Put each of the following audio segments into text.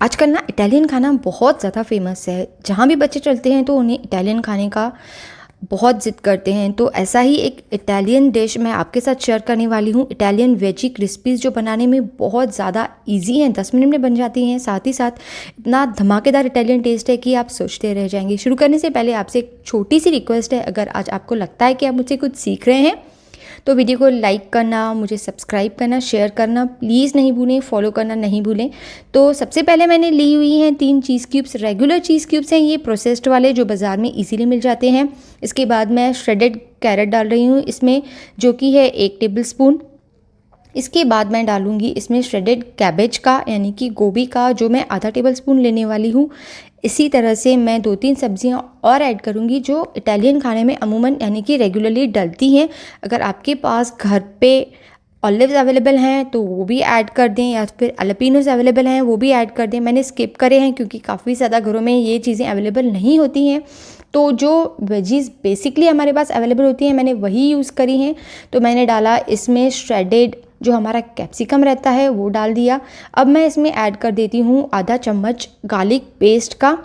आजकल ना इटालियन खाना बहुत ज़्यादा फेमस है। जहाँ भी बच्चे चलते हैं तो उन्हें इटालियन खाने का बहुत ज़िद करते हैं। तो ऐसा ही एक इटालियन डिश मैं आपके साथ शेयर करने वाली हूँ। इटालियन वेजी क्रिस्पीज़ जो बनाने में बहुत ज़्यादा इजी हैं, 10 मिनट में बन जाती हैं। साथ ही साथ इतना धमाकेदार इटालियन टेस्ट है कि आप सोचते रह जाएंगे। शुरू करने से पहले आपसे एक छोटी सी रिक्वेस्ट है, अगर आज आपको लगता है कि आप मुझसे कुछ सीख रहे हैं तो वीडियो को लाइक करना, मुझे सब्सक्राइब करना, शेयर करना प्लीज़ नहीं भूलें, फॉलो करना नहीं भूलें। तो सबसे पहले मैंने ली हुई हैं 3 चीज़ क्यूब्स। रेगुलर चीज़ क्यूब्स हैं ये, प्रोसेस्ड वाले जो बाज़ार में इजीली मिल जाते हैं। इसके बाद मैं श्रेडेड कैरेट डाल रही हूँ इसमें, जो कि है 1 टेबल स्पून। इसके बाद मैं डालूँगी इसमें श्रेडेड कैबेज का, यानी कि गोभी का, जो मैं आधा टेबल स्पून लेने वाली हूँ। इसी तरह से मैं 2-3 सब्जियां और ऐड करूँगी जो इटालियन खाने में अमूमन यानी कि रेगुलरली डलती हैं। अगर आपके पास घर पे ऑलिव्स अवेलेबल हैं तो वो भी ऐड कर दें, या फिर अलापिनोस अवेलेबल हैं वो भी ऐड कर दें। मैंने स्किप करे हैं क्योंकि काफ़ी ज़्यादा घरों में ये चीज़ें अवेलेबल नहीं होती हैं। तो जो वेजीज़ बेसिकली हमारे पास अवेलेबल होती हैं मैंने वही यूज़ करी हैं। तो मैंने डाला इसमें श्रेडेड जो हमारा कैप्सिकम रहता है वो डाल दिया। अब मैं इसमें ऐड कर देती हूँ आधा चम्मच गार्लिक पेस्ट का,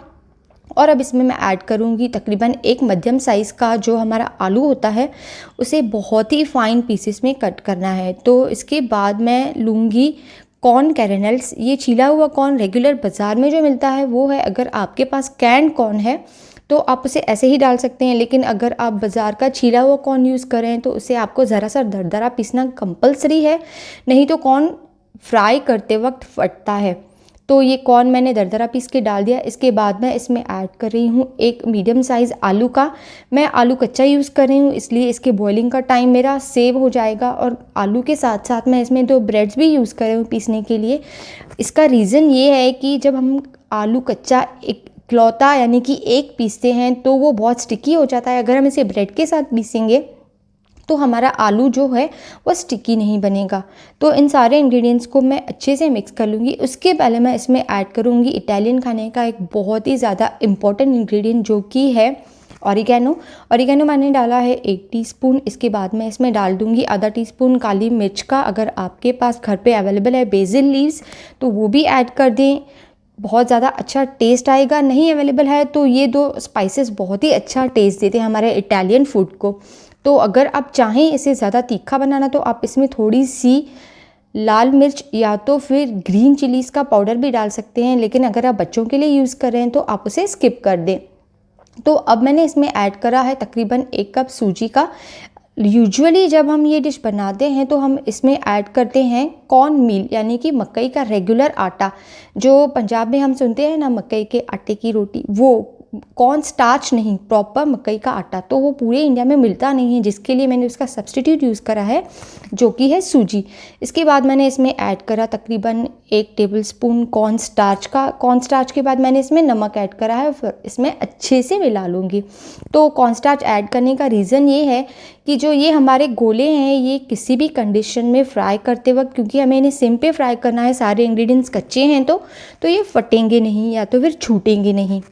और अब इसमें मैं ऐड करूँगी तकरीबन 1 मध्यम साइज़ का जो हमारा आलू होता है, उसे बहुत ही फाइन पीसेस में कट करना है। तो इसके बाद मैं लूँगी कॉर्न कैरेनल्स। ये छीला हुआ कॉर्न रेगुलर बाज़ार में जो मिलता है वो है। अगर आपके पास कैंड कॉर्न है तो आप उसे ऐसे ही डाल सकते हैं, लेकिन अगर आप बाज़ार का छीला हुआ कॉर्न यूज़ करें तो उसे आपको ज़रा सा दरदरा पीसना कंपलसरी है, नहीं तो कॉर्न फ्राई करते वक्त फटता है। तो ये कॉर्न मैंने दरदरा पीस के डाल दिया। इसके बाद मैं इसमें ऐड कर रही हूँ 1 मीडियम साइज़ आलू का। मैं आलू कच्चा यूज़ कर रही हूँ, इसलिए इसके बॉइलिंग का टाइम मेरा सेव हो जाएगा। और आलू के साथ साथ मैं इसमें 2 ब्रेड्स भी यूज़ कर रही हूँ पीसने के लिए। इसका रीज़न ये है कि जब हम आलू कच्चा इकलौता यानी कि एक पीसते हैं तो वो बहुत स्टिकी हो जाता है। अगर हम इसे ब्रेड के साथ पीसेंगे तो हमारा आलू जो है वो स्टिकी नहीं बनेगा। तो इन सारे इंग्रेडिएंट्स को मैं अच्छे से मिक्स कर लूँगी। उसके पहले मैं इसमें ऐड करूँगी इटालियन खाने का एक बहुत ही ज़्यादा इम्पॉर्टेंट इंग्रेडिएंट, जो कि है ऑरिगेनो। ऑरिगेनो मैंने डाला है 1 टीस्पून। इसके बाद मैं इसमें डाल दूँगी आधा टीस्पून काली मिर्च का। अगर आपके पास घर पे अवेलेबल है बेसिल लीव्स तो वो भी ऐड कर दें, बहुत ज़्यादा अच्छा टेस्ट आएगा। नहीं अवेलेबल है तो ये 2 स्पाइसेस बहुत ही अच्छा टेस्ट देते हैं हमारे इटालियन फूड को। तो अगर आप चाहें इसे ज़्यादा तीखा बनाना तो आप इसमें थोड़ी सी लाल मिर्च या तो फिर ग्रीन चिलीज़ का पाउडर भी डाल सकते हैं, लेकिन अगर आप बच्चों के लिए यूज़ कर रहे हैं तो आप उसे स्किप कर दें। तो अब मैंने इसमें ऐड करा है तकरीबन 1 कप सूजी का। यूजुअली जब हम ये डिश बनाते हैं तो हम इसमें ऐड करते हैं कॉर्न मील, यानी कि मकई का रेगुलर आटा। जो पंजाब में हम सुनते हैं ना मकई के आटे की रोटी, वो कॉर्न स्टार्च नहीं, प्रॉपर मकई का आटा। तो वो पूरे इंडिया में मिलता नहीं है, जिसके लिए मैंने उसका सब्सटीट्यूट यूज़ करा है जो कि है सूजी। इसके बाद मैंने इसमें ऐड करा तकरीबन 1 टेबल स्पून कॉर्न स्टार्च का। कॉर्न स्टार्च के बाद मैंने इसमें नमक ऐड करा है, फिर इसमें अच्छे से मिला लूँगी। तो कॉर्न स्टार्च ऐड करने का रीज़न ये है कि जो ये हमारे गोले हैं ये किसी भी कंडीशन में फ्राई करते वक्त, क्योंकि हमें इन्हें सिम पे फ्राई करना है, सारे इंग्रेडिएंट्स कच्चे हैं तो ये फटेंगे नहीं या तो फिर छूटेंगे नहीं।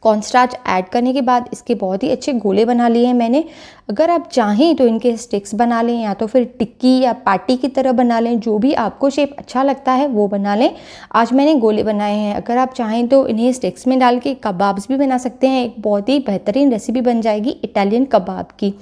कॉर्नस्टार्च ऐड करने के बाद इसके बहुत ही अच्छे गोले बना लिए हैं मैंने। अगर आप चाहें तो इनके स्टिक्स बना लें, या तो फिर टिक्की या पार्टी की तरह बना लें, जो भी आपको शेप अच्छा लगता है वो बना लें। आज मैंने गोले बनाए हैं। अगर आप चाहें तो इन्हें स्टिक्स में डाल के कबाब्स भी बना सकते हैं। एक बहुत ही बेहतरीन रेसिपी बन जाएगी इटालियन कबाब की।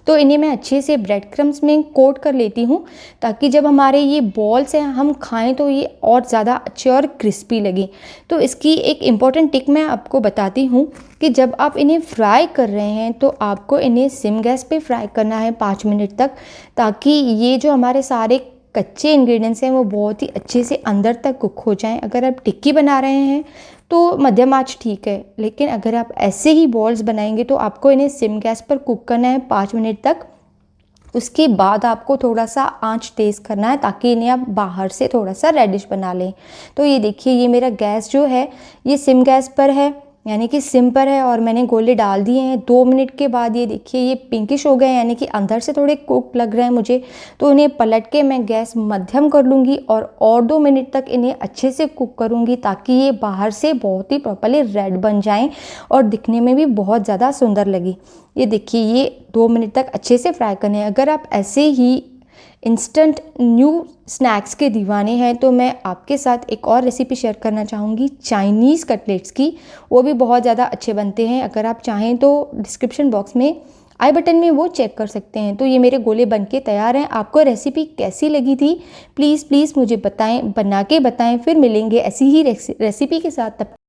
तो इन्हें मैं अच्छे से ब्रेड क्रम्स में कोट कर लेती हूँ, ताकि जब हमारे ये बॉल्स हैं हम खाएँ तो ये और ज़्यादा अच्छे और क्रिस्पी लगे। तो इसकी एक इम्पॉर्टेंट टिक मैं आपको बताती हूँ कि जब आप इन्हें फ्राई कर रहे हैं तो आपको इन्हें सिम गैस पे फ्राई करना है 5 मिनट तक, ताकि ये जो हमारे सारे कच्चे इंग्रेडिएंट्स हैं वो बहुत ही अच्छे से अंदर तक कुक हो जाएं। अगर आप टिक्की बना रहे हैं तो मध्यम आंच ठीक है, लेकिन अगर आप ऐसे ही बॉल्स बनाएंगे तो आपको इन्हें सिम गैस पर कुक करना है 5 मिनट तक। उसके बाद आपको थोड़ा सा आंच तेज़ करना है ताकि इन्हें आप बाहर से थोड़ा सा रेडिश बना लें। तो ये देखिए, ये मेरा गैस जो है ये सिम गैस पर है, यानी कि सिम पर है, और मैंने गोले डाल दिए हैं। 2 मिनट के बाद ये देखिए ये पिंकिश हो गए, यानी कि अंदर से थोड़े कुक लग रहे हैं मुझे। तो इन्हें पलट के मैं गैस मध्यम कर लूँगी और 2 मिनट तक इन्हें अच्छे से कुक करूँगी, ताकि ये बाहर से बहुत ही प्रॉपर्ली रेड बन जाएं और दिखने में भी बहुत ज़्यादा सुंदर लगी। ये देखिए ये 2 मिनट तक अच्छे से फ्राई करने हैं। अगर आप ऐसे ही इंस्टेंट न्यू स्नैक्स के दीवाने हैं तो मैं आपके साथ एक और रेसिपी शेयर करना चाहूँगी चाइनीज़ कटलेट्स की। वो भी बहुत ज़्यादा अच्छे बनते हैं। अगर आप चाहें तो डिस्क्रिप्शन बॉक्स में आई बटन में वो चेक कर सकते हैं। तो ये मेरे गोले बन के तैयार हैं। आपको रेसिपी कैसी लगी थी प्लीज़ मुझे बताएं, बना के बताएं। फिर मिलेंगे ऐसी ही रेसिपी के साथ। तब